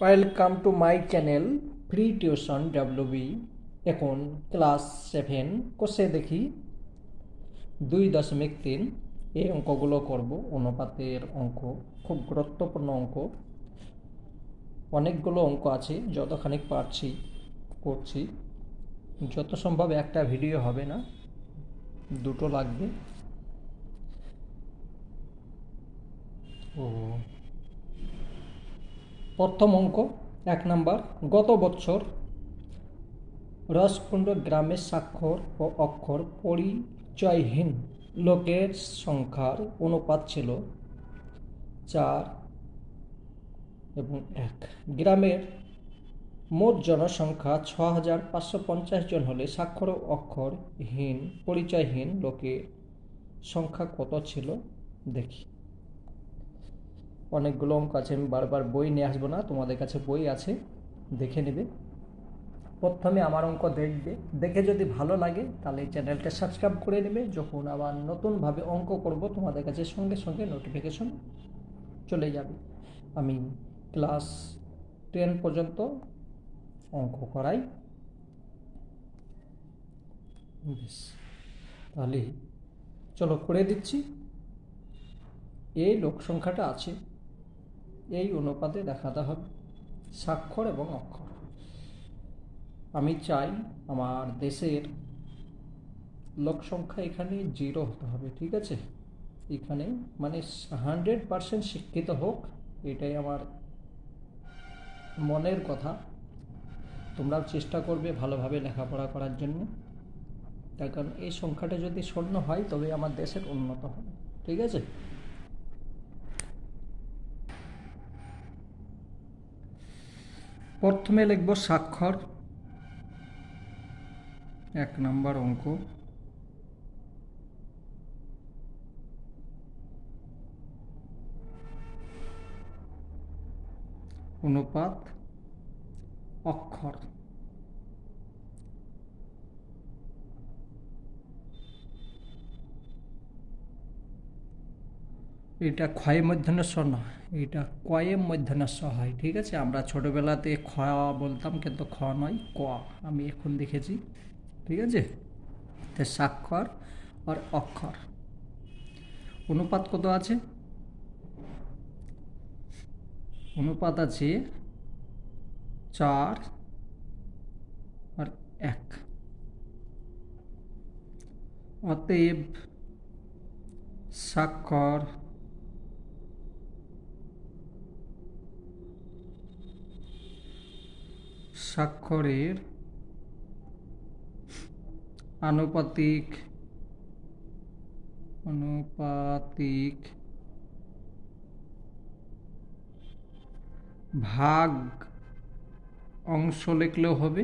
Welcome to my channel free tuition WB. এখন class 7 কোষে দেখি 2.3 এই অঙ্কগুলো করব। অনুপাতের অঙ্ক খুব গুরুত্বপূর্ণ অঙ্ক। অনেকগুলো অঙ্ক আছে, যতখানি পারছি করছি। যত সম্ভব একটা ভিডিও হবে না, দুটো লাগবে। ও প্রথম অঙ্ক 1 নাম্বার। গত বছর রসকুণ্ড গ্রামের স্বাক্ষর ও অক্ষর পরিচয়হীন লোকের সংখ্যার অনুপাত ছিল 4:1। গ্রামের মোট জনসংখ্যা 6,550 জন হলে স্বাক্ষর ও অক্ষরহীন পরিচয়হীন লোকের সংখ্যা কত ছিল দেখি। অনেকগুলো অঙ্ক আছে, আমি বারবার বই নিয়ে আসবো না, তোমাদের কাছে বই আছে, দেখে নেবে। প্রথমে আমার অঙ্ক দেখবে, দেখে যদি ভালো লাগে তাহলে চ্যানেলটা সাবস্ক্রাইব করে নেবে। যখন আবার নতুনভাবে অঙ্ক করব তোমাদের কাছে সঙ্গে সঙ্গে নোটিফিকেশন চলে যাবে। আমি ক্লাস 10 পর্যন্ত অঙ্ক করাই। বেশ, তাহলে চলো করে দিচ্ছি। এই লোক সংখ্যাটা আছে, এই অনুপাতে দেখাতে হবে স্বাক্ষর এবং অক্ষর। আমি চাই আমার দেশের লোক সংখ্যা এখানে 0 হতে হবে, ঠিক আছে? এখানে মানে 100% শিক্ষিত হোক, এটাই আমার মনের কথা। তোমরাও চেষ্টা করবে ভালোভাবে লেখাপড়া করার জন্য, তার কারণ এই সংখ্যাটা যদি শূন্য হয় তবে আমার দেশের উন্নত হবে, ঠিক আছে? প্রথমে লিখব স্বাক্ষর, 1 নাম্বার অঙ্ক। অনুপাত অক্ষর, এটা ক্ষয় মূর্ধন্য স নয়, এটা কয়ে মূর্ধন্য স হয়, ঠিক আছে? আমরা ছোটবেলাতে খ বলতাম, কিন্তু খ নয় ক, আমি এখন দেখেছি, ঠিক আছে? তো স্বাক্ষর আর অক্ষর অনুপাত কত আছে? অনুপাত আছে 4:1। অতএব স্বাক্ষর স্বাক্ষরের আনুপাতিক ভাগ অংশ লিখলেও হবে,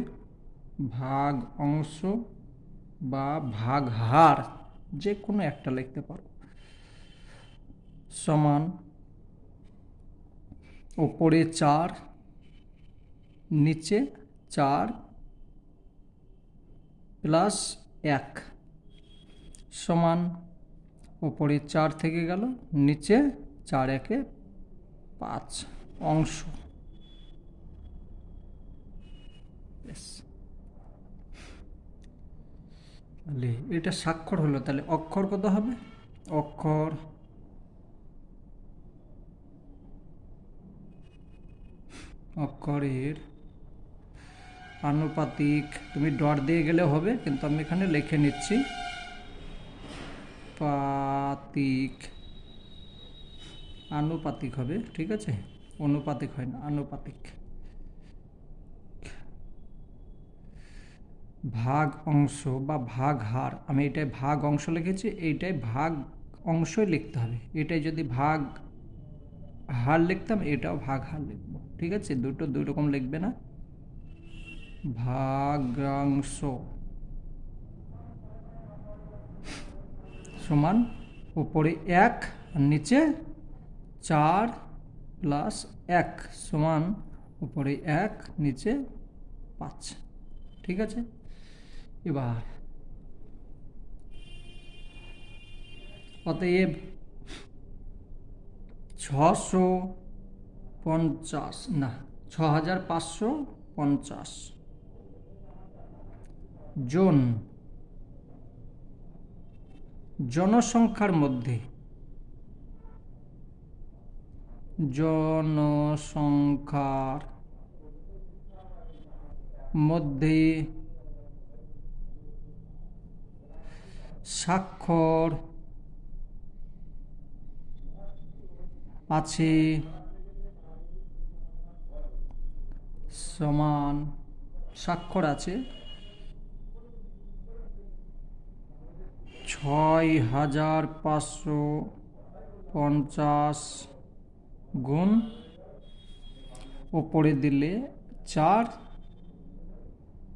ভাগ অংশ বা ভাগ হার, যে কোনো একটা লিখতে পারো। সমান ওপরে 4 নিচে 4+1 সমান ওপরে 4 থেকে গেল, নিচে 4×1=5 অংশ। তাহলে এটা স্বাক্ষর হলো, তাহলে অক্ষর কত হবে? অক্ষরের আনুপাতিক, তুমি ডট দিয়ে গেলে হবে, কিন্তু আমি এখানে লিখে নিচ্ছি আনুপাতিক হবে, ঠিক আছে? অনুপাতিক হয় না, আনুপাতিক। ভাগ অংশ বা ভাগ হার, আমি এটাই ভাগ অংশ লিখেছি, এইটাই ভাগ অংশই লিখতে হবে। এটাই যদি ভাগ হার লিখতাম, এটাও ভাগ হার লিখব, ঠিক আছে? দুটো দুই রকম লিখবে না। ভাগাংশ সমান উপরে 1 আর নিচে 4+1 সমান উপরে 1 নিচে 5, ঠিক আছে? এবার অতএব 650 না 6550 জন জনসংখ্যার মধ্যে স্বাক্ষর আছে সমান স্বাক্ষর আছে 6550 গুণ ওপরে দিলে 4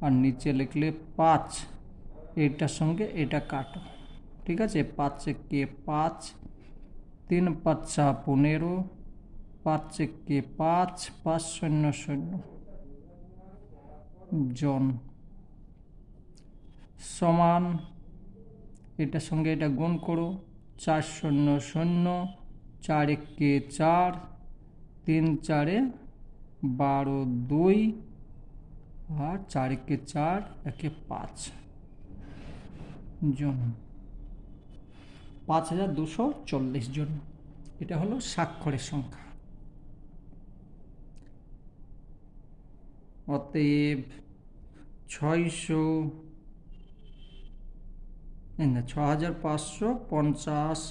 আর নিচে লিখলে 5, এটার সঙ্গে এটা কাটো, ঠিক আছে। 5 একে 5, 3 5 15, 5 একে 5, 5 0 0 জন সমান এটার সঙ্গে এটা গুণ করো 4 0 0, 4 একে 4, 3 4 12 2 আর 4 একে 4 একে 5 জন, 5240 জন। এটা হলো স্বাক্ষরের সংখ্যা। অতএব 6550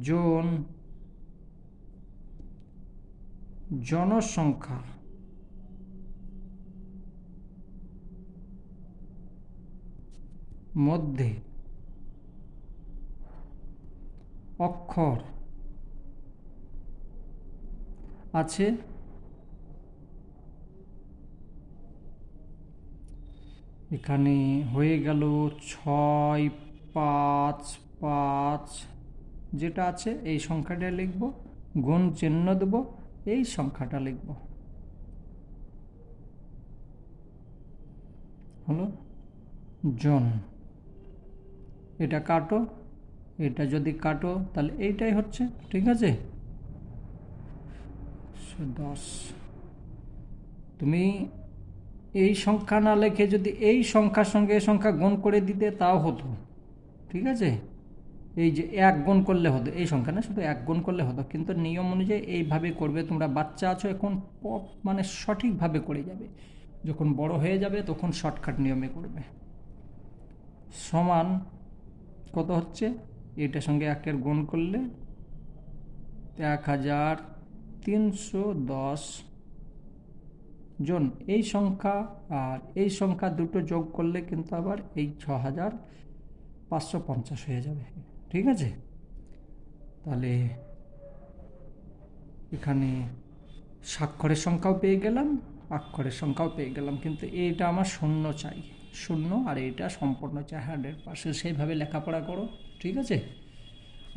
জন জনসংখ্যা মধ্যে অক্ষর আছে এখানে হয়ে গেল 6 5 5, যেটা আছে এই সংখ্যাটা লিখব, গুণ চিহ্ন দেব, এই সংখ্যাটা লিখব, হলো জন। এটা কাটো, এটা যদি কাটো তাহলে এইটাই হচ্ছে, ঠিক আছে। 10 তুমি এই সংখ্যা না লিখে যদি এই সংখ্যার সঙ্গে এই সংখ্যা গুণ করে দিতে তাও হতো, ঠিক আছে। এই যে 1 গুণ করলে হতো, এই সংখ্যা না, শুধু 1 গুণ করলে হতো, কিন্তু নিয়ম অনুযায়ী এইভাবে করবে। তোমরা বাচ্চা আছো এখন, মানে সঠিকভাবে করে যাবে, যখন বড় হয়ে যাবে তখন শর্টকাট নিয়মে করবে। সমান কত হচ্ছে, এটার সঙ্গে 1 গুণ করলে 1310 জন। এই সংখ্যা আর এই সংখ্যা দুটো যোগ করলে কিন্তু আবার এই 6550 হয়ে যাবে, ঠিক আছে। তাহলে এখানে স্বাক্ষরের সংখ্যাও পেয়ে গেলাম, অক্ষরের সংখ্যাও পেয়ে গেলাম, কিন্তু এইটা আমার শূন্য চাই, শূন্য, আর এইটা সম্পূর্ণ চাই 100%। সেইভাবে লেখাপড়া করো, ঠিক আছে।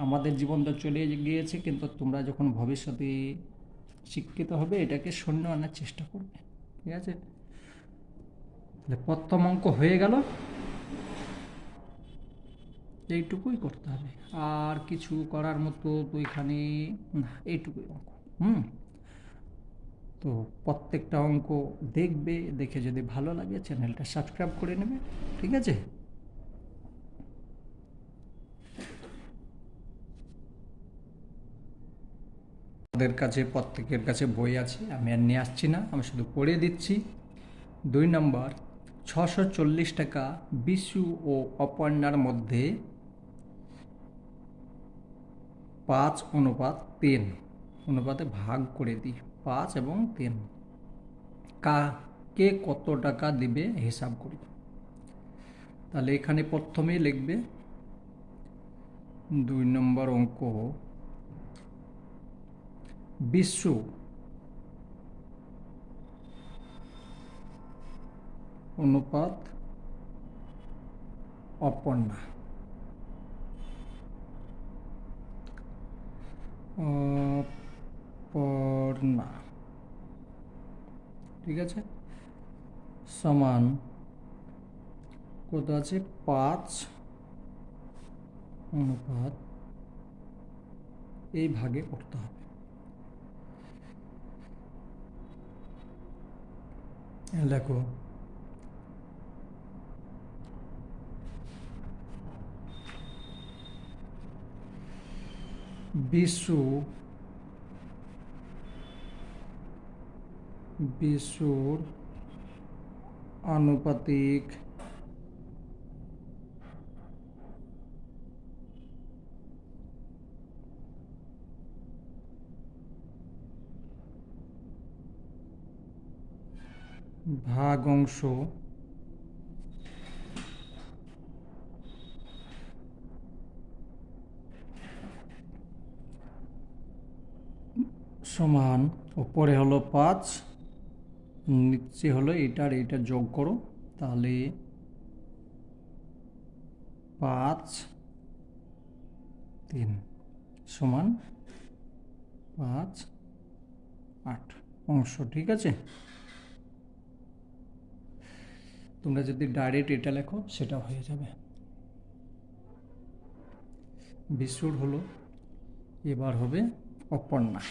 আমাদের জীবন তো চলে গিয়েছে, কিন্তু তোমরা যখন ভবিষ্যতে শিক্ষিত হবে এটাকে শূন্য আনার চেষ্টা করবে, ঠিক আছে। তাহলে প্রথম অঙ্ক হয়ে গেল, এইটুকুই করতে হবে, আর কিছু করার মতো তো এখানে না, এইটুকুই অঙ্ক। তো প্রত্যেকটা অঙ্ক দেখবে, দেখে যদি ভালো লাগে চ্যানেলটা সাবস্ক্রাইব করে নেবে, ঠিক আছে। আমাদের কাছে প্রত্যেকের কাছে বই আছে, আমি আর নিয়ে আসছি না, আমি শুধু পড়ে দিচ্ছি। 2 নম্বর, 640 টাকা বিশু ও অপর্ণার মধ্যে 5:3 অনুপাতে ভাগ করে দিই, 5 এবং 3, কে কত টাকা দিবে হিসাব করি। তাহলে এখানে প্রথমেই লিখবে 2 নম্বর অঙ্ক, বিশু অনুপাত অপর্ণা, অপর্ণা, ঠিক আছে, সমান কত আছে, 5 অনুপাত, এই ভাগে করতে হবে। লেখো বিশুর আনুপাতিক ভাগাংশ সমান উপরে হলো 5, নিচে হলো এটার এটা যোগ করো, তাহলে 5 3 সমান 5 8 অংশ। ঠিক আছে, তোমরা যদি ডাইরেক্ট এটা লেখো সেটা হয়ে যাবে। বিশুর হলো, এবার হবে অপর্ণা।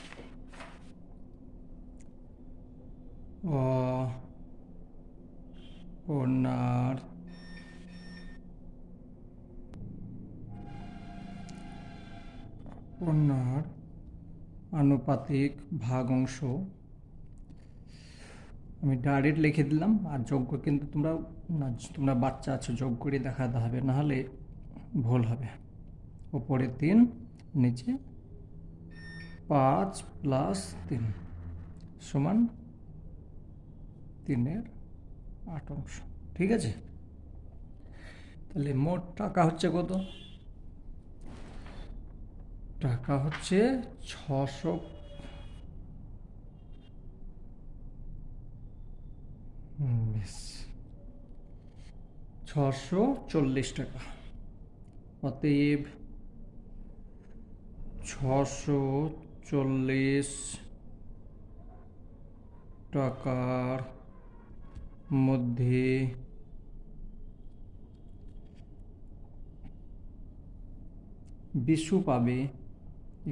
অপর্ণার আনুপাতিক ভাগাংশ আমি ডাইরেক্ট লিখে দিলাম, আর যোগ্য কিন্তু তোমরা বাচ্চা আছো, যোগ করে দেখাতে হবে, নাহলে ভুল হবে। ওপরে 3, নিচে 5 + 3 সমান 3 এর 8 অংশ। ঠিক আছে, তাহলে মোট টাকা হচ্ছে কত? টাকা হচ্ছে 640 টাকা। অতএব 640 টাকার মধ্যে বিশু পাবে,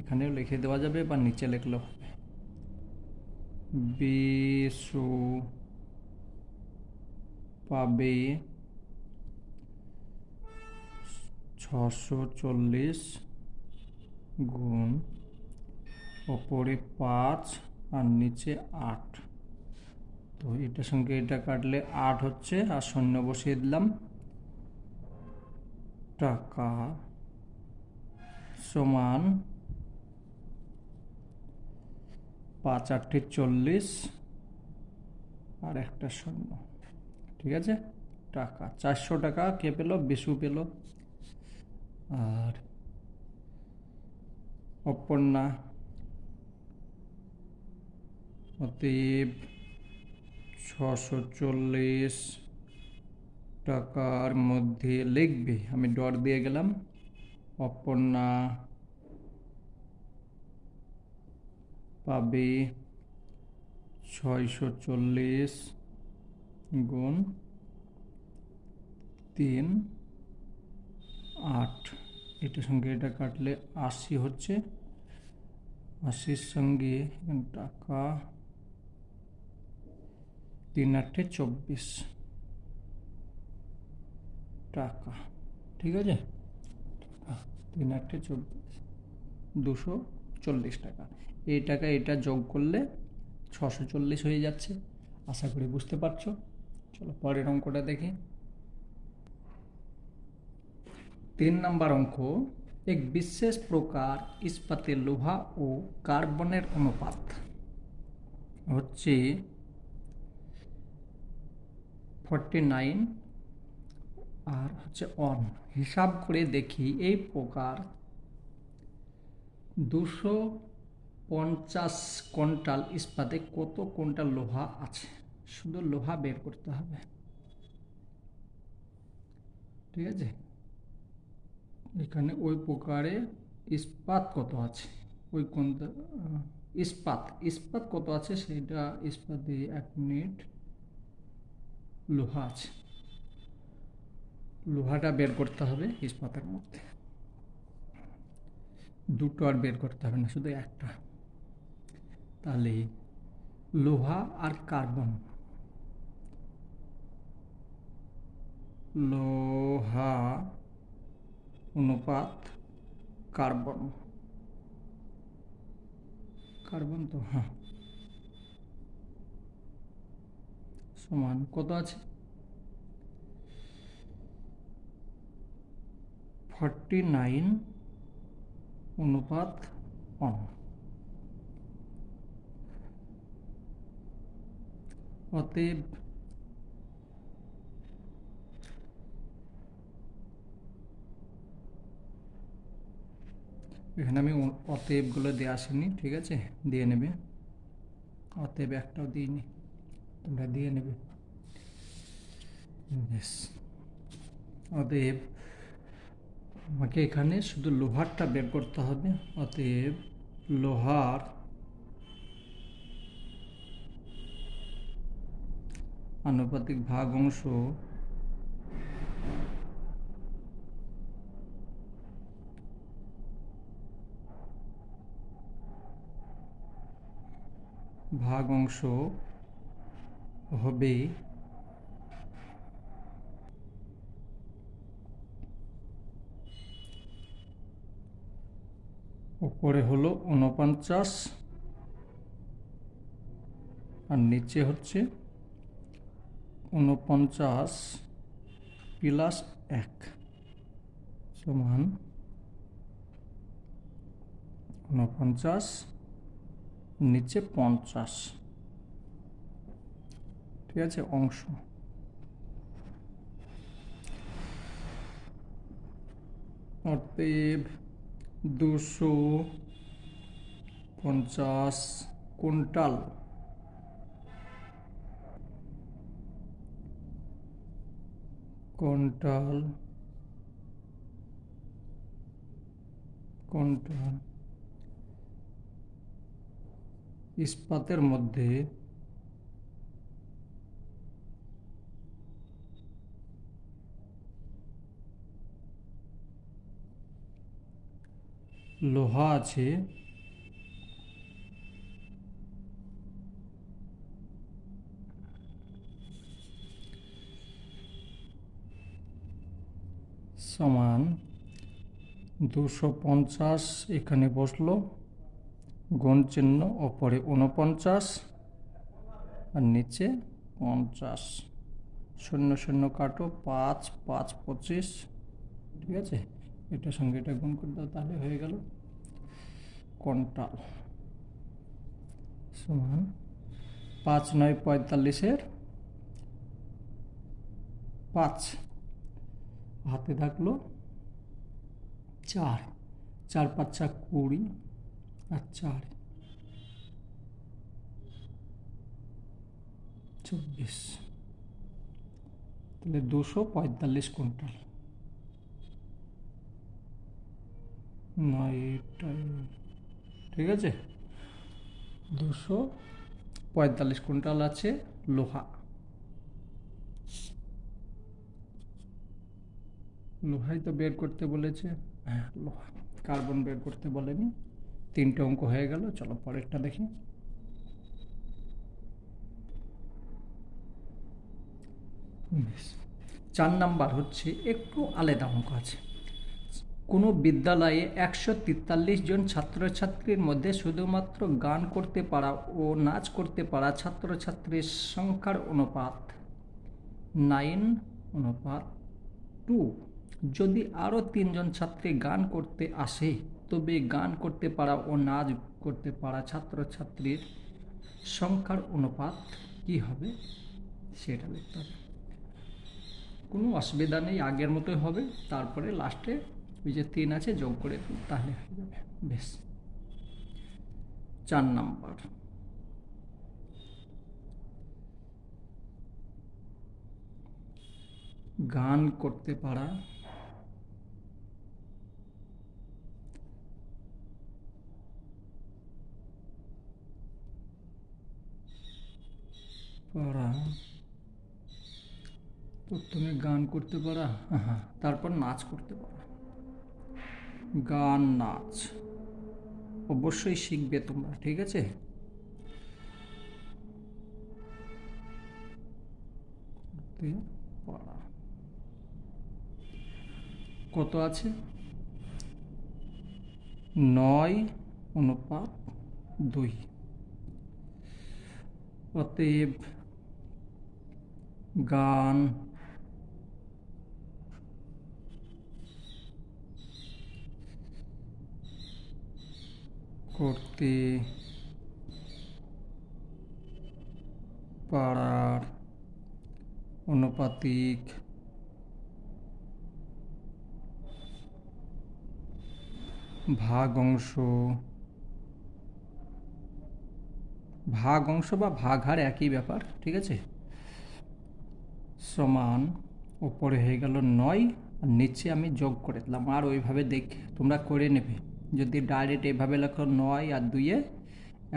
এখানেও লিখে দেওয়া যাবে বা নিচে লিখলেও হবে। বিশু পাবে 640 গুণ ওপরে 5 আর নিচে 8, তো এটার সঙ্গে এটা কাটলে 8 হচ্ছে, আর শূন্য বসিয়ে দিলাম। টাকা সমান 5 × 8 = 40 আর একটা শূন্য। ঠিক আছে, টাকা 400 টাকা কে পেল? বিশু পেল। আর অপর্ণা, অতএব 640 টাকার মধ্যে লিখবে, আমি ডট দিয়ে গেলাম, অপর্ণা পাবে 640 গুণ 3 8, এটার সঙ্গে এটা কাটলে 80 হচ্ছে, 80-র সঙ্গে টাকা 3 × 8 = 24 টাকা। ঠিক আছে, 3 × 8 = 24, 240 টাকা। এই টাকা এটা যোগ করলে 640 হয়ে যাচ্ছে। আশা করি বুঝতে পারছো। চলো পরের অঙ্কটা দেখি। 3 নম্বর অঙ্ক, এক বিশেষ প্রকার ইস্পাতে লোহা ও কার্বনের অনুপাত হচ্ছে 49 আর হচ্ছে 1। হিসাব করে দেখি এই প্রকার 250 কুইন্টাল ইস্পাতে কত কুইন্টাল লোহা আছে। শুধু লোহা বের করতে হবে। ঠিক আছে, এখানে ওই প্রকারে ইস্পাত কত আছে, ওই কোনটা ইস্পাত কত আছে সেটা, ইস্পাতে 1 মিনিট, লোহা আছে, লোহাটা বের করতে হবে ইস্পাতের মধ্যে। দুটো আর বের করতে হবে না, শুধু একটা। তাহলে লোহা আর কার্বন লোহা অনুপাত কার্বন, কার্বন তো হ্যাঁ, সমান কত আছে 49 অনুপাত 1। অতএব এখানে আমি অতএবগুলো দিয়ে আসিনি, ঠিক আছে, দিয়ে নেবে। অতএব একটাও দিইনি, তোমরা দিয়ে নেবে। অতএব আমাকে এখানে শুধু লোহারটা বের করতে হবে। অতএব লোহার আনুপাতিক ভাগ অংশ হবে উপরে হলো 49 আর নিচে হচ্ছে 49 প্লাস 1 সমান 49 নিচে 50, ঠিক আছে, অংশ। অতএব 250 কুইন্টাল ইস্পাতের মধ্যে লোহা আছে সমান 250, এখানে বসলো গুণ চিহ্ন, ওপরে 49 আর নিচে 50, 0 0 কাটো, 5 5 25, ঠিক আছে, এটার সঙ্গে এটা গুণ করে দাও, তাহলে হয়ে গেল কুইন্টাল সমান 5 9 45-এর 5, হাতে থাকলো 4, 4 5 20 আর 4 24, তাহলে 245 কুইন্টাল। না এটাই ঠিক আছে, 245 কুইন্টাল আছে লোহা। লোহাই তো বের করতে বলেছে, হ্যাঁ লোহা, কার্বন বের করতে বলেনি। 3টে অঙ্ক হয়ে গেল, চলো পরেরটা দেখি। বেশ, 4 নাম্বার হচ্ছে একটু আলাদা অঙ্ক আছে। কোনো বিদ্যালয়ে 143 জন ছাত্রছাত্রীর মধ্যে শুধুমাত্র গান করতে পারা ও নাচ করতে পারা ছাত্রছাত্রীর সংখ্যার অনুপাত 9:2। যদি আরও 3 জন ছাত্রী গান করতে আসে, তবে গান করতে পারা ও নাচ করতে পারা ছাত্রছাত্রীর সংখ্যার অনুপাত কী হবে সেটা লিখতে হবে। কোনো অসুবিধা নেই, আগের মতোই হবে। তারপরে লাস্টে ওই যে 3 আছে যোগ করে দিই, তাহলে হয়ে যাবে। বেশ, 4 নাম্বার গান করতে পারা প্রথমে গান করতে পারা, হ্যাঁ, তারপর নাচ করতে পারা। গান নাচ অবশ্যই শিখবে তোমরা, ঠিক আছে। করতে পারা কত আছে? 9:2। অতএব গান করতে পারার অনুপাতিক ভাগ অংশ বা ভাগ হার একই ব্যাপার, ঠিক আছে, সমান উপরে হয়ে গেল 9 আর নিচে আমি যোগ করে দিলাম। আর ওইভাবে তোমরা করে নেবে। যদি ডাইরেক্ট এভাবে লেখো 9 আর 2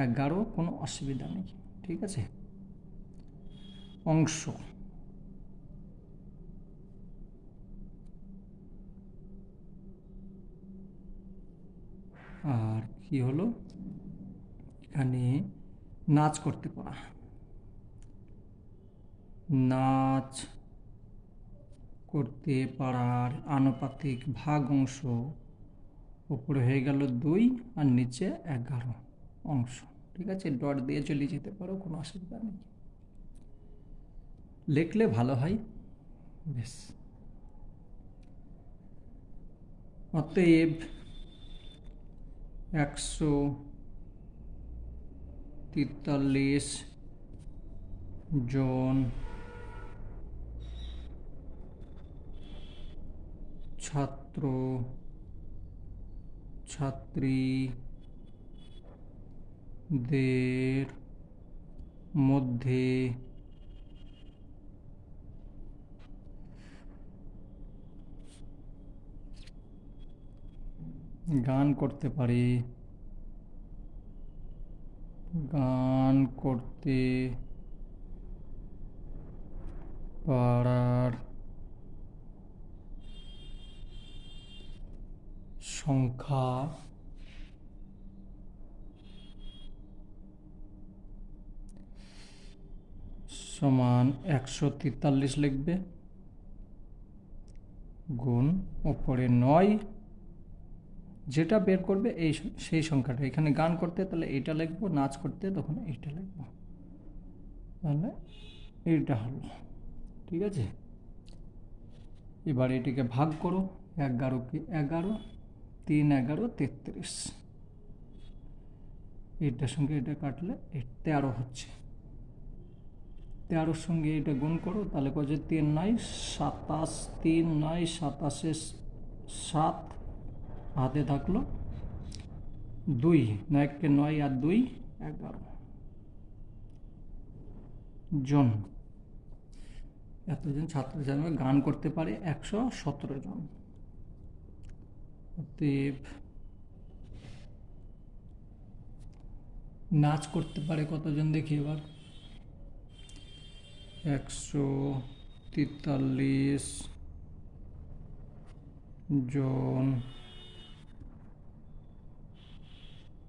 11, কোনো অসুবিধা নেই, ঠিক আছে। অংশ আর কি হলো, এখানে নাচ করতে পারা, নাচ করতে পারার আনুপাতিক ভাগ অংশ উপরে হয়ে গেল 2 আর নিচে 11 অংশ, ঠিক আছে। ডট দিয়ে চলে যেতে পারো, কোনো অসুবিধা নেই, লিখলে ভালো হয়। বেশ, অতএব 143 জন ছাত্র ছাত্রীদের মধ্যে গান করতে পারে, গান করতে পারার সংখ্যা সমান 143 লিখবে, গুণ ওপরে 9, যেটা বের করবে সেই সংখ্যাটা। এখানে গান করতে তাহলে এইটা লিখবো, নাচ করতে তখন এইটা লিখবো, তাহলে এইটা হলো, ঠিক আছে। এবার এটিকে ভাগ করো, 11 কে 11, 3 11 33, এটার সঙ্গে এটা কাটলে 13 হচ্ছে। 13 সঙ্গে এটা গুণ করো, তাহলে কত, 3 9 27, 3 9 27 7, হাতে থাকলো 2, 9 কে 9 আর 2 11 জন, এতজন ছাত্রছাত্রীরা গান করতে পারে 117 জন। অতএব নাচ করতে পারে কতজন দেখি এবার, 143 জন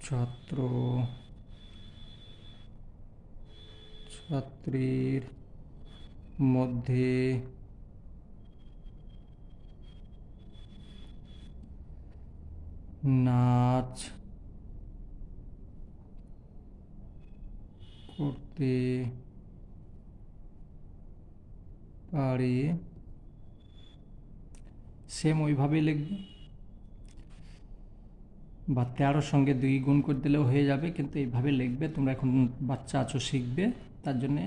ছাত্র ছাত্রীর মধ্যে নাচ করতে পারে, সেম ওইভাবেই লিখবে, বা 13 সঙ্গে 2 গুণ করে দিলেও হয়ে যাবে, কিন্তু এইভাবে লিখবে। তোমরা এখন বাচ্চা আছো, শিখবে, তার জন্যে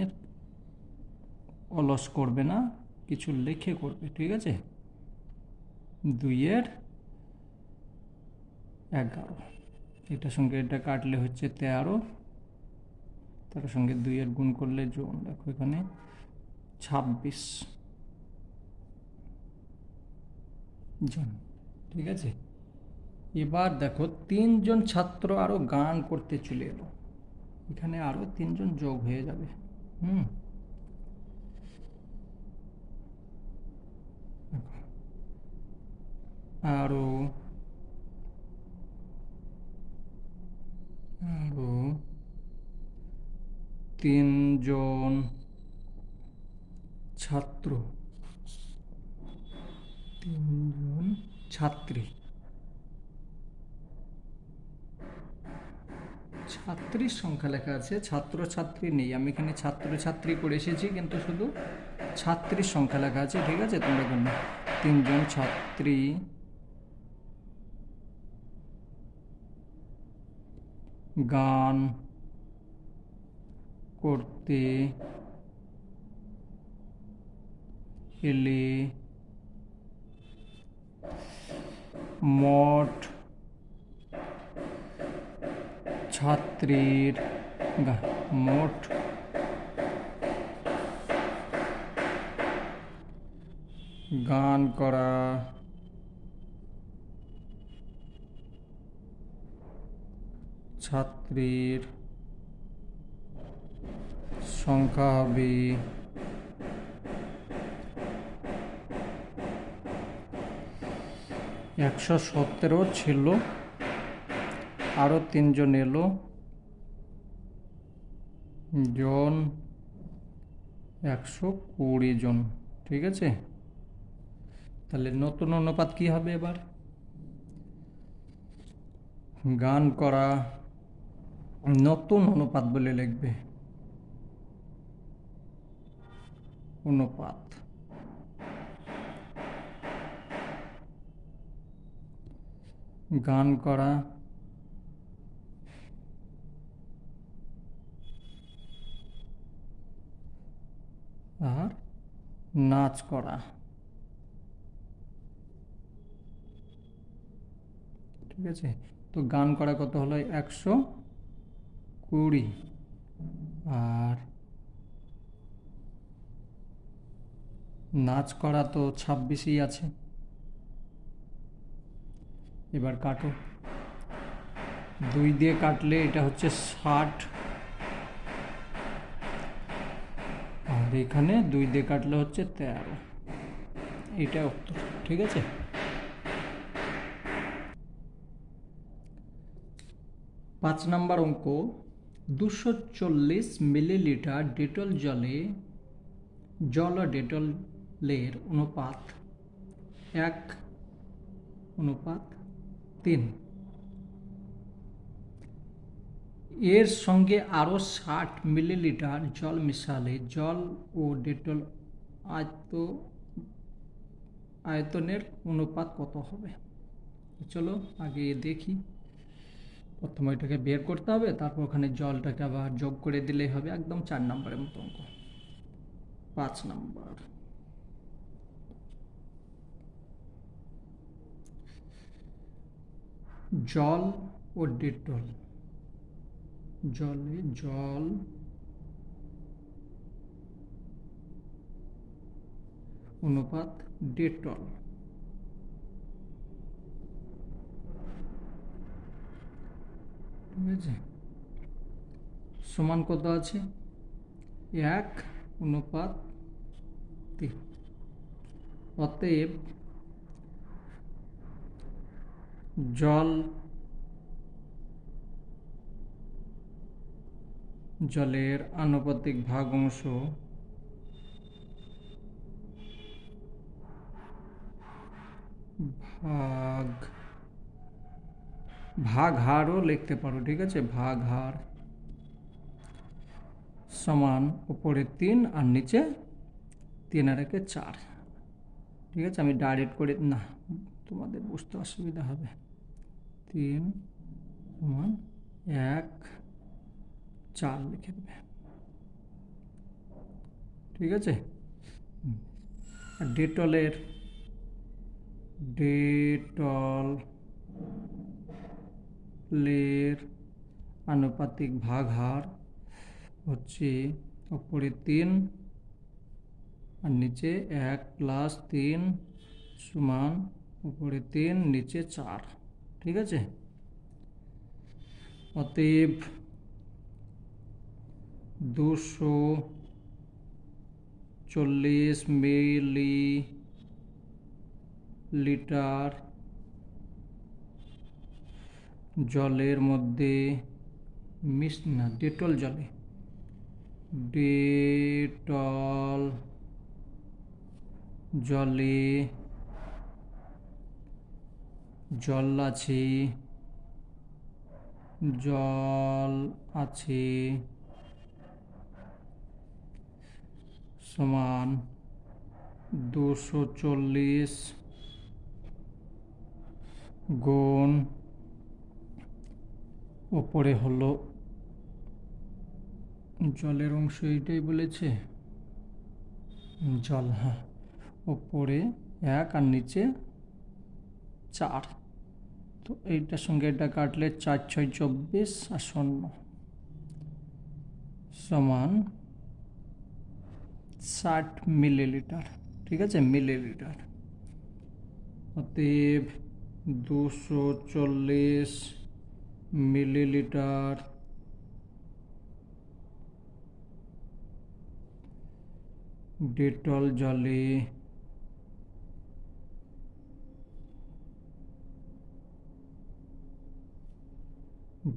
অলস করবে না, কিছু লিখে করবে, ঠিক আছে। 2 এর 11, এটার সঙ্গে এটা কাটলে হচ্ছে 13, তার সঙ্গে 2 এর গুণ করলে জন, দেখো এখানে 26 জন, ঠিক আছে। এবার দেখো 3 জন ছাত্র আরো গান করতে চলে এলো, এখানে আরো 3 জন যোগ হয়ে যাবে। আরো 3 জন ছাত্র, 3 জন ছাত্রী, ছাত্রীর সংখ্যা লেখা আছে, ছাত্র ছাত্রী নেই। আমি এখানে ছাত্র ছাত্রী করে এসেছি, কিন্তু শুধু ছাত্রীর সংখ্যা লেখা আছে। ঠিক আছে, তোমরা কেন 3 জন ছাত্রী গান করতে এলে মোট ছাত্রীর মোট গান করা ছাত্রীর সংখ্যা হবে 117 ছিল, আরও 3 জন এলো, জন 120 জন। ঠিক আছে, তাহলে নতুন অনুপাত কি হবে? এবার গান করা নতুন অনুপাত বলে লিখবে, অনুপাত। গান করা আর নাচ করা। ঠিক আছে, তো গান করা কত হলো? 120, আর নাচ করা তো 26ই আছে। এবার কাটো, 2 দিয়ে কাটলে এটা হচ্ছে 60, আর এখানে 2 দিয়ে কাটলে হচ্ছে 13। এটা উত্তর। ঠিক আছে, পাঁচ নাম্বার অঙ্ক, 240 মিলিলিটার ডেটল জল ও ডেটলের অনুপাত 1:3। এর সঙ্গে আরও 60 মিলিলিটার জল মিশালে জল ও ডেটল আয়তনের অনুপাত কত হবে? চলো আগে দেখি। প্রথমে এটাকে বের করতে হবে, তারপর ওখানে জলটাকে আবার যোগ করে দিলেই হবে। একদম 4 নম্বরের মতো অঙ্ক। 5 নম্বর, জল ও ডেটল, জল অনুপাত ডেটল। ঠিক আছে, সমান কত আছে? 1:3। অতএব জলের আনুপাতিক ভাগ অংশ ভাগ হারও লিখতে পারো। ঠিক আছে, ভাগ হার সমান উপরে 3 আর নিচে 3 আর 1 4। ঠিক আছে, আমি ডাইরেক্ট করে না, তোমাদের বুঝতে অসুবিধা হবে। 3 সমান 1 4 লিখে দেবে। ঠিক আছে, আর ডেটলের আনুপাতিক ভাগ হার হচ্ছে উপরে 3 আর নিচে 1 + 3 সমান উপরে 3 নিচে 4। ঠিক আছে, অতএব 240 মিলিলিটার জলের মধ্যে ডেটল জলে জল আছে, জল আছে সমান 240 গুণ ওপরে হলো জলের অংশ, এইটাই বলেছে জল, হ্যাঁ, ওপরে 1 আর নিচে 4, তো এইটার সঙ্গে এটা কাটলে 4 6 24 আর 0 সমান 60 মিলিলিটার। ঠিক আছে, মিলিলিটার। অতএব 240 মিলিলিটার ডেটল জলে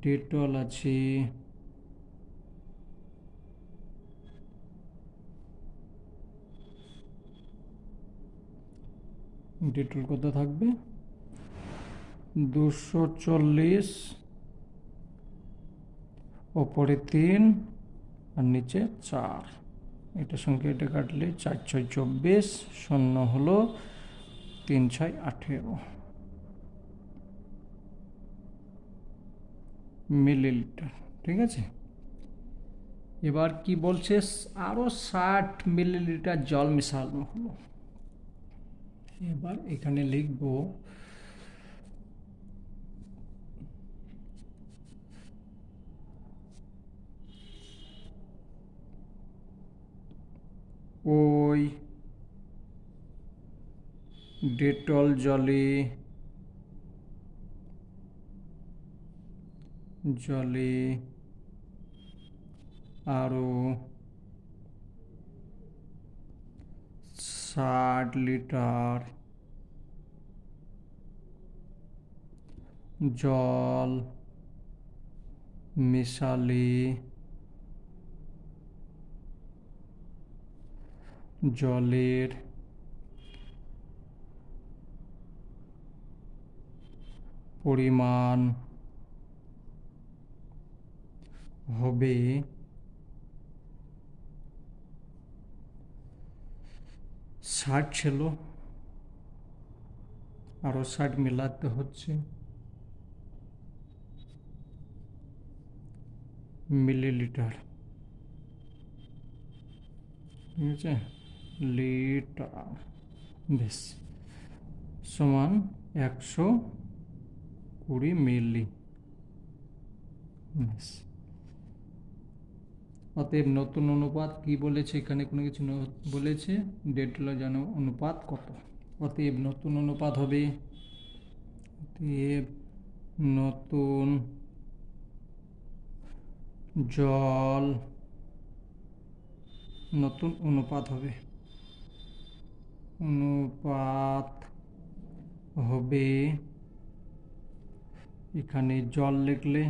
ডেটল আছে ডেটল কত থাকবে 240, ওপরে 3 আর নিচে 4, এটার সঙ্গে এটা কাটলে 4 6 24, 0 হলো 3 6 18 মিলিলিটার। ঠিক আছে, এবার কি বলছে, আরও 60 মিলিলিটার জল মেশানো হলো। এবার এখানে লিখব ওই ডেটল জলে আরও 60 লিটার জল মেশালে জলের পরিমাণ হবে 60 ছিল, আরও 60 মেলাতে হচ্ছে মিলিলিটার। ঠিক আছে, লিটার বেশ সমান 120 মিলি। বেশ, অতএব নতুন অনুপাত কি বলেছে, এখানে কোনো কিছু বলেছে, ডেটল যেন অনুপাত কত, অতএব নতুন অনুপাত হবে, অতএব নতুন জল নতুন অনুপাত হবে, এখানে জল লিখলে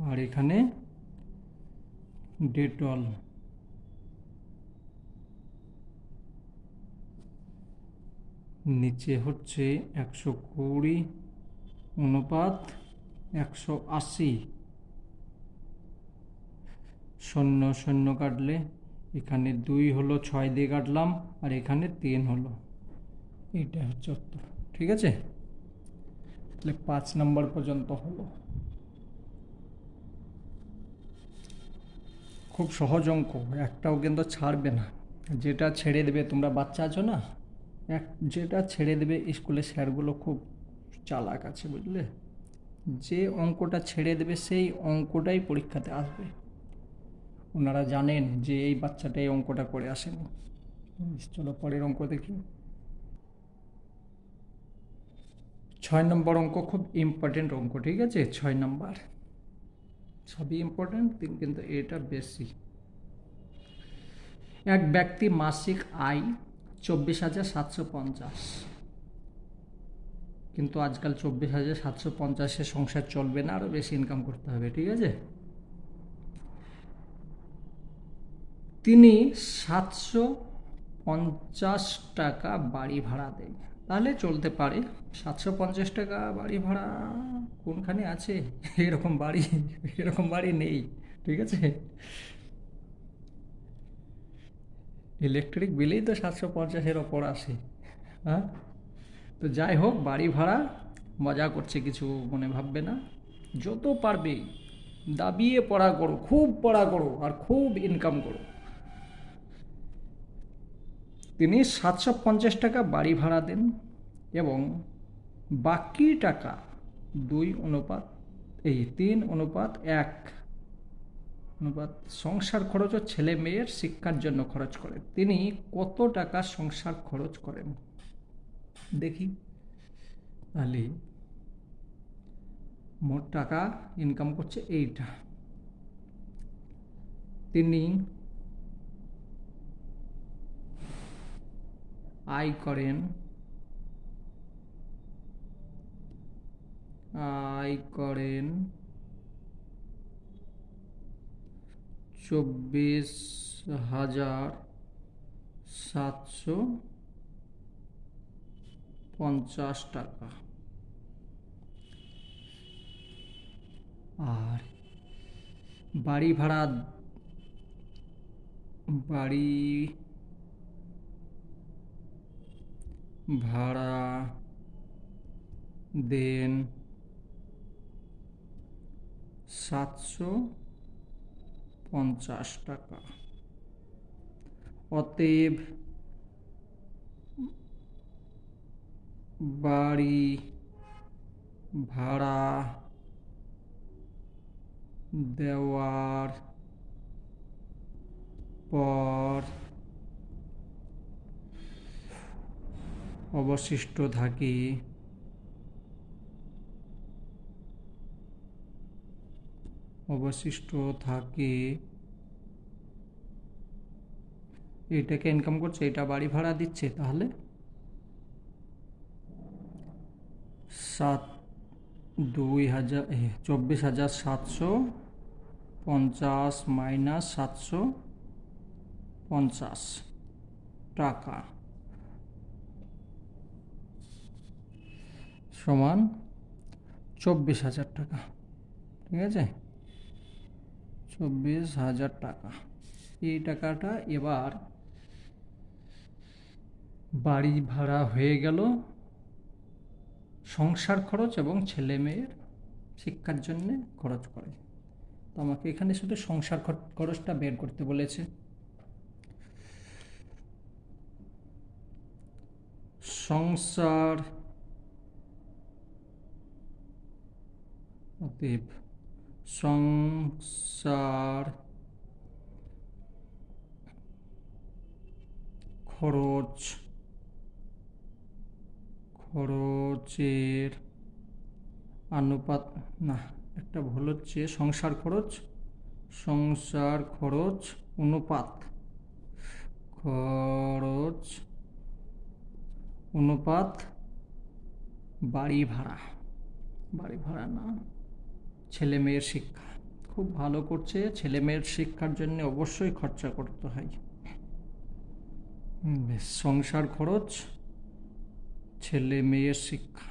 আর এখানে ডেটল, নিচে হচ্ছে 120 অনুপাত 180, 0 0 কাটলে এখানে 2 হলো, 6 দিয়ে কাটলাম, আর এখানে 3 হলো, এইটা হচ্ছে উত্তর। ঠিক আছে, তাহলে 5 নম্বর পর্যন্ত হলো। খুব সহজ অঙ্ক, একটাও কিন্তু ছাড়বে না, যেটা ছেড়ে দেবে, তোমরা বাচ্চা আছো না, যেটা ছেড়ে দেবে, স্কুলের স্যারগুলো খুব চালাক আছে, বুঝলে, যে অঙ্কটা ছেড়ে দেবে সেই অঙ্কটাই পরীক্ষাতে আসবে, ওনারা জানেন যে এই বাচ্চাটা এই অঙ্কটা করে আসেনি। চলো পরের অঙ্ক দেখি। 6 নম্বর অঙ্ক খুব ইম্পর্টেন্ট অঙ্ক। ঠিক আছে, 6 নম্বর, সবই ইম্পর্টেন্ট কিন্তু এটা বেশি। এক ব্যক্তি মাসিক আয় 24,750, কিন্তু আজকাল 24,750 সংসার চলবে না, আরও বেশি ইনকাম করতে হবে। ঠিক আছে, তিনি 750 টাকা বাড়ি ভাড়া দেন, তাহলে চলতে পারে। 750 টাকা বাড়ি ভাড়া কোনখানে আছে? এরকম বাড়ি, এরকম বাড়ি নেই। ঠিক আছে, ইলেকট্রিক বিলেই তো 750-এর ওপর আসে। হ্যাঁ, তো যাই হোক, বাড়ি ভাড়া মজা করছে, কিছু মনে ভাববে না। যত পারবে দাবিয়ে পড়া করো, খুব পড়া করো আর খুব ইনকাম করো। তিনি 750 টাকা বাড়ি ভাড়া দেন এবং বাকি টাকা 3:1 অনুপাত সংসার খরচ ও ছেলে মেয়ের শিক্ষার জন্য খরচ করেন। তিনি কত টাকা সংসার খরচ করেন দেখি। তাহলে মোট টাকা ইনকাম করছে এইটা। তিনি আয় করেন 24,750 টাকা। আর বাড়ি ভাড়া দেন 750 টাকা। অতএব বাড়ি ভাড়া দেওয়ার পর অবশিষ্ট থাকে এটাকে ইনকাম করছে, এটা বাড়ি ভাড়া দিচ্ছে, তাহলে 24,750 মাইনাস 750 টাকা সমান 24,000 টাকা। ঠিক আছে, 24,000 টাকা। এই টাকাটা এবার বাড়ি ভাড়া হয়ে গেল, সংসার খরচ এবং ছেলে মেয়ের শিক্ষার জন্য খরচ করে। তো আমাকে এখানে শুধু সংসার খরচটা বের করতে বলেছে। সংসার খরচের অনুপাত, না একটা ভুল হচ্ছে, সংসার খরচ অনুপাত বাড়ি ভাড়া না, ছেলে মেয়ের শিক্ষা। খুব ভালো করছে, ছেলে মেয়ের শিক্ষার জন্য অবশ্যই খরচা করতে হয়। সংসার খরচ, ছেলে মেয়ের শিক্ষা।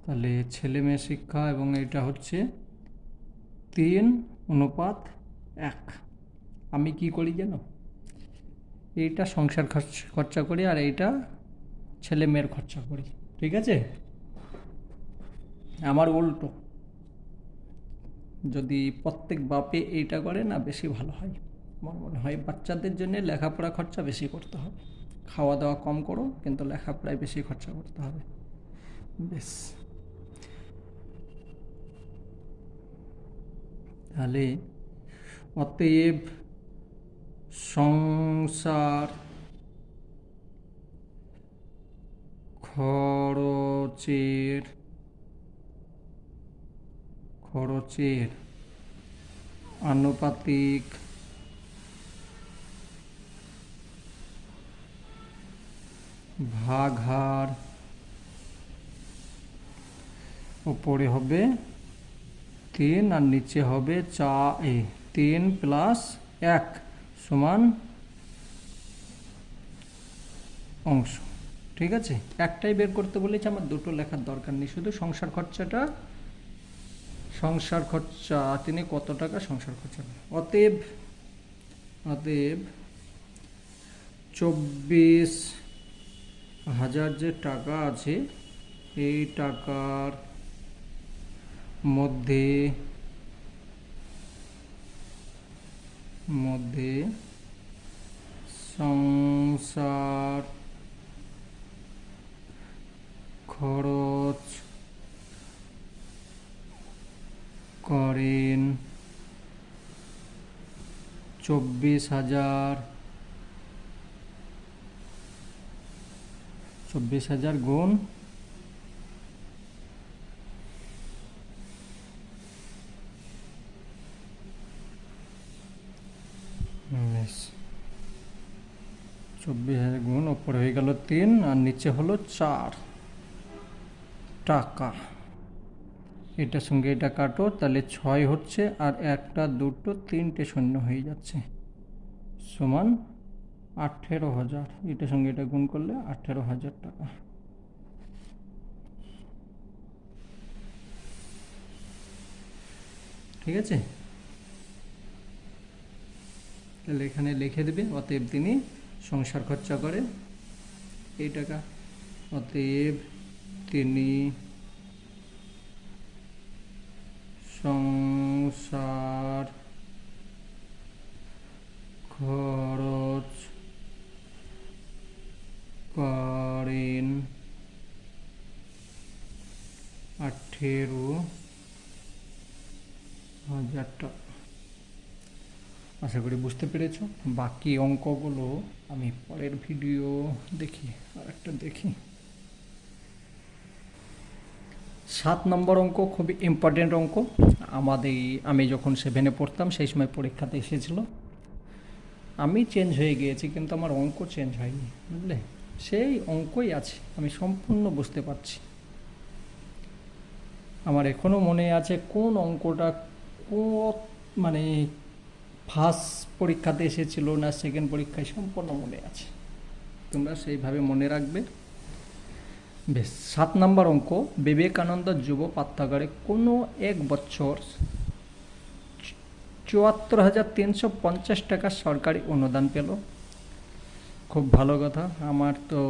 তাহলে ছেলে মেয়ের শিক্ষা, এবং এটা হচ্ছে 3:1। আমি কি করি জানো, এইটা সংসার খরচা করি আর এইটা ছেলে মেয়ের খরচা করি। ঠিক আছে, আমার উল্টো। যদি প্রত্যেক বাপে এইটা করে না, বেশি ভালো হয় আমার মনে হয়। বাচ্চাদের জন্য লেখাপড়া খরচা বেশি করতে হবে, খাওয়া দাওয়া কম করো, কিন্তু লেখাপড়ায় বেশি খরচা করতে হবে। বেশ, তাহলে অতএব সংসার খরচের আনুপাতিক ভাগহার উপরে হবে 3 আর নিচে হবে 3 প্লাস 1 সমান অংশ। ঠিক আছে, একটাই বের করতে বলেছি, আমার দুটো লেখার দরকার নেই, শুধু সংসার খরচা তিনি কত টাকা সংসার খরচা। অতএব 24,000 যে টাকা আছে এই টাকার মধ্যে সংসার খরচ করেন 24,000 গুণ 24,000 গুণ ওপরে হয়ে গেল 3 আর নিচে হলো 4 টাকা। এটার সঙ্গে এটা কাটো, তাহলে 6 হচ্ছে, আর 1টা 2টো 3টে শূন্য হয়ে যাচ্ছে, সমান 18,000। এটার সঙ্গে এটা গুণ করলে 18,000 টাকা। ঠিক আছে, তাহলে এখানে লিখে দেবে অতএব তিনি সংসার খরচা করে এই টাকা। অতএব তিনি সংসার খরচ করেন 18,000 টাকা। আশা করি বুঝতে পেরেছ। বাকি অঙ্কগুলো আমি পরের ভিডিও দেখি, আর একটা দেখি। 7 নম্বর অঙ্ক খুবই ইম্পর্টেন্ট অঙ্ক। আমি যখন 7-এ পড়তাম সেই সময় পরীক্ষাতে এসেছিল। আমি চেঞ্জ হয়ে গিয়েছি কিন্তু আমার অঙ্ক চেঞ্জ হয়নি, বুঝলে, সেই অঙ্কই আছে, আমি সম্পূর্ণ বুঝতে পারছি। আমার এখনও মনে আছে কোন অঙ্কটা মানে ফার্স্ট পরীক্ষাতে এসেছিল না সেকেন্ড পরীক্ষায়, সম্পূর্ণ মনে আছে। তোমরা সেইভাবে মনে রাখবে। বেশ, 7 নম্বর অঙ্ক, বিবেকানন্দ যুব পাঠাগারে কোনো এক বছর 74,350 টাকা সরকারি অনুদান পেল। খুব ভালো কথা, আমার তো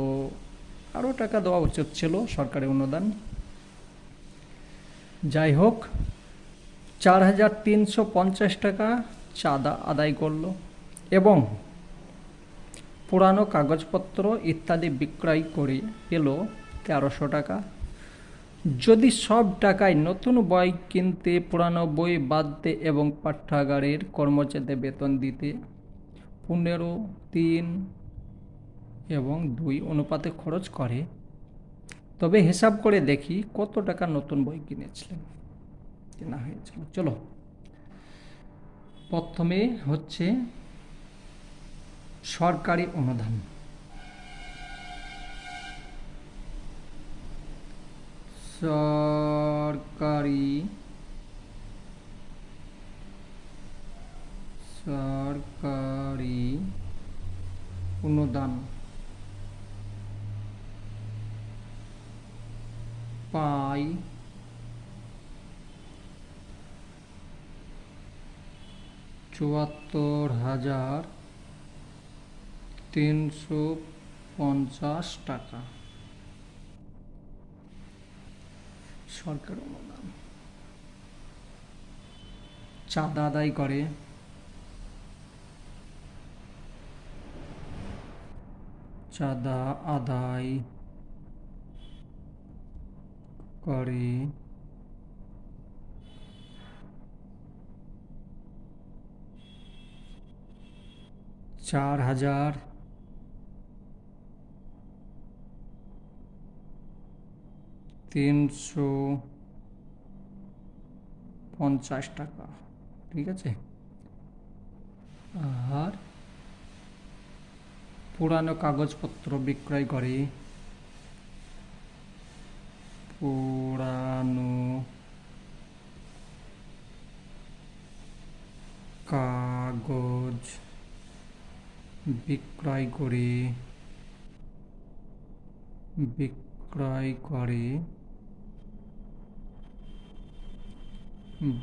আরও টাকা দেওয়া উচিত ছিল সরকারি অনুদান। যাই হোক, 4,350 টাকা চাঁদা আদায় করলো এবং পুরানো কাগজপত্র ইত্যাদি বিক্রয় করে পেল 1300 টাকা। যদি সব টাকায় নতুন বই কিনতে, পুরানো বই বাঁধতে এবং পাঠাগারের কর্মচারীদের বেতন দিতে 15, 3 এবং 2 অনুপাতে খরচ করে, তবে হিসাব করে দেখি কত টাকা নতুন বই কেনা হয়েছিল। চলো, প্রথমে হচ্ছে সরকারি অনুদান। সরকারি অনুদান পাই 74,350 টাকা। সরকার অনুদান চাঁদা আদায় করে চাঁদা আদায় করে 4,350 টাকা। ঠিক আছে, আর পুরানো কাগজপত্র বিক্রয় করে পুরানো কাগজ বিক্রয় করে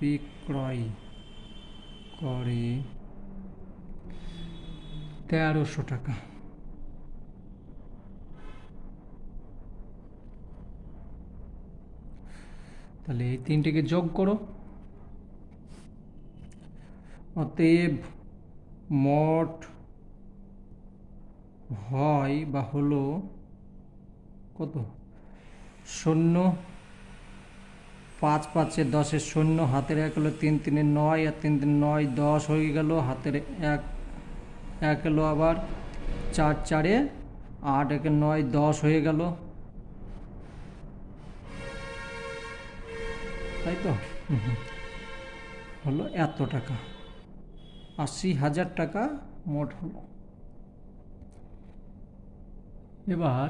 বিক্রয় 1300 টাকা। তাহলে এই তিনটিকে যোগ করো। অতএব মোট হয় বা হলো কত? 0, 5 5 10 0, হাতের 1 হলো 3 3 9 আর 3 3 9 10 হয়ে গেল। হাতের 1 হলো আবার 4 4 8 1 9 10 হয়ে গেল, তাই তো? হলো এত টাকা, 80,000 টাকা মোট হলো। এবার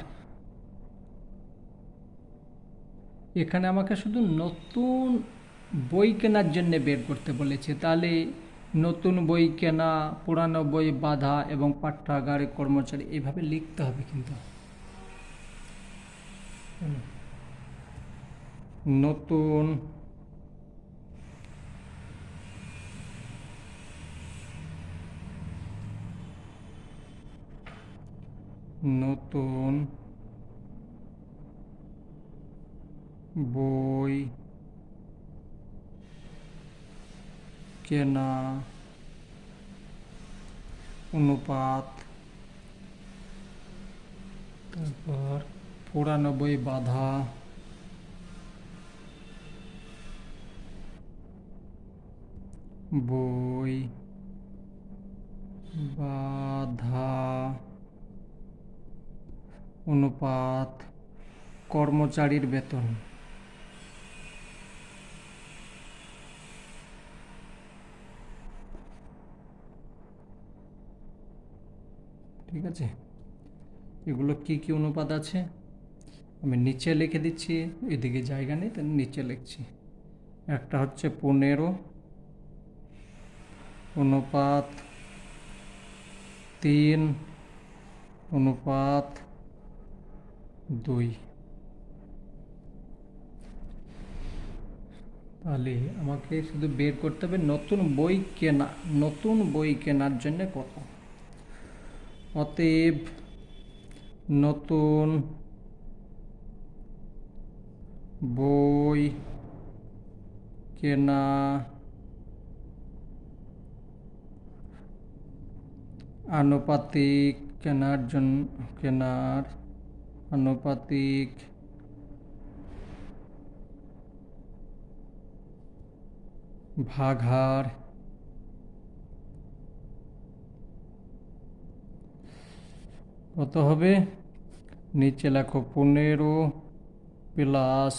এখানে আমাকে শুধু নতুন বই কেনার জন্য বের করতে বলেছে। তাহলে নতুন বই কেনা, পুরানো বই বাঁধা এবং পাঠাগারে কর্মচারী এইভাবে লিখতে হবে। কিন্তু নতুন নতুন বই কেনা অনুপাত, তারপর পুরানো বই বাঁধা, বই বাঁধা অনুপাত কর্মচারীর বেতন। ঠিক আছে, এগুলো কি কি অনুপাত আছে আমি নিচে লিখে দিচ্ছি, এদিকে জায়গা নেই তাই নিচে লিখছি। একটা হচ্ছে 15 অনুপাত 3 অনুপাত 2। তাহলে আমাকে শুধু বের করতে হবে নতুন বই কেনার জন্য কত। অতএব নতুন বই কেনা আনুপাতিক কেনার আনুপাতিক ভাগাহার কত হবে? নিচে লেখো 15 প্লাস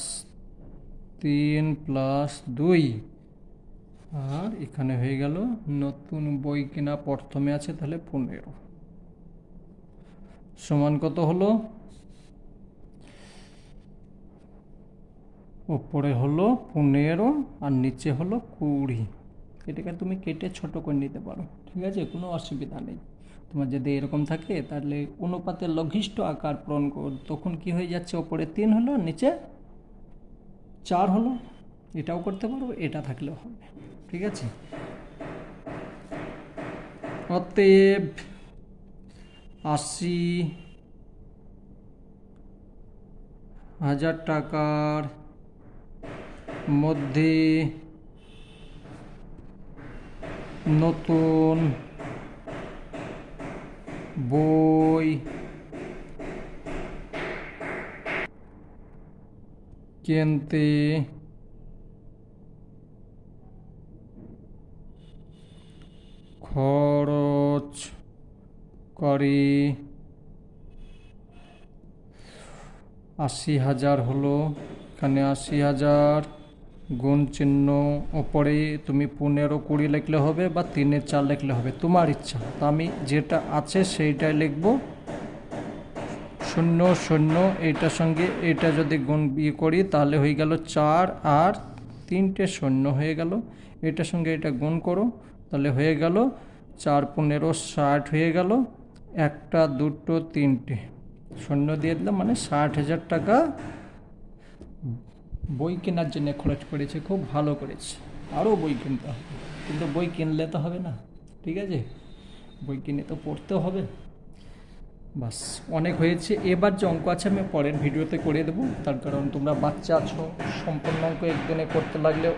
3 প্লাস 2, আর এখানে হয়ে গেল নতুন বই কেনা প্রথমে আছে, তাহলে 15 সমান কত হলো? উপরে হলো 15 আর নিচে হলো 20। এটাকে তুমি কেটে ছোট করে নিতে পারো, ঠিক আছে, কোনো অসুবিধা নেই। তোমার যদি এরকম থাকে তাহলে অনুপাতের লঘিষ্ঠ আকার পূরণ কর, তখন কি হয়ে যাচ্ছে? ওপরে 3 হলো, নিচে 4 হলো। এটাও করতে পারো, এটা থাকলেও হবে, ঠিক আছে। অতএব 80,000 টাকার মধ্যে নতুন বই কিনতে খরচ করে 80,000 হলো। এখানে 80,000 গুণ চিহ্ন, ওপরে তুমি 15 20 লিখলে হবে বা 3 4 লিখলে হবে, তোমার ইচ্ছা। তো আমি যেটা আছে সেইটাই লিখব, শূন্য শূন্য, এইটার সঙ্গে এটা যদি গুণ করি তাহলে হয়ে গেল 4 আর 3টে শূন্য হয়ে গেল। এটার সঙ্গে এটা গুণ করো তাহলে হয়ে গেল 4 15 60 হয়ে গেল। একটা দুটো তিনটে শূন্য দিয়ে দিলাম, মানে 60,000 টাকা বই কেনার জন্য খরচ করেছে। খুব ভালো করেছে, আরও বই কিনতে হবে, কিন্তু বই কিনলে তো হবে না, ঠিক আছে, বই কিনে তো পড়তেও হবে। বাস, অনেক হয়েছে। এবার যে অঙ্ক আছে আমি পরের ভিডিওতে করে দেবো, তার কারণ তোমরা বাচ্চা আছো, সম্পূর্ণ অঙ্ক একদিনে করতে লাগলে,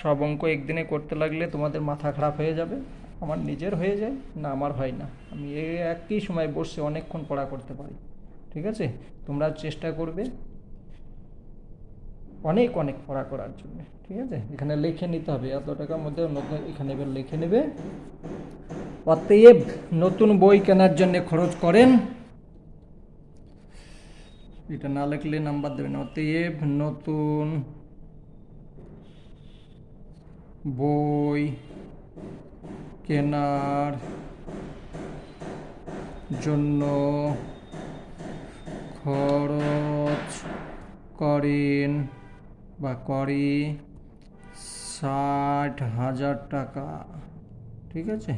সব অঙ্ক একদিনে করতে লাগলে তোমাদের মাথা খারাপ হয়ে যাবে। আমার নিজের হয়ে যায় না, আমার হয় না, আমি একই সময় বসে অনেকক্ষণ পড়া করতে পারি, ঠিক আছে। তোমরা চেষ্টা করবে অনেক অনেক পড়া করার জন্য, ঠিক আছে। এখানে লিখে নিতে হবে এত টাকার মধ্যে, এখানে এবার লিখে নেবে। অতএব নতুন বই কেনার জন্য খরচ করেন, এটা না লিখলে নাম্বার দেবেন। অতএব নতুন বই কেনার জন্য খরচ করেন বা করে 60,000 টাকা, ঠিক আছে।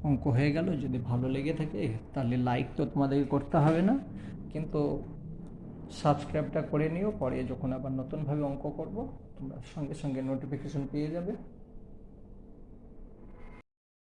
অঙ্ক হয়ে গেল। যদি ভালো লেগে থাকে তাহলে লাইক তো তোমাদেরকে করতে হবে না, কিন্তু সাবস্ক্রাইবটা করে নিও, পরে যখন আবার নতুনভাবে অঙ্ক করব তোমরা সঙ্গে সঙ্গে নোটিফিকেশন পেয়ে যাবে।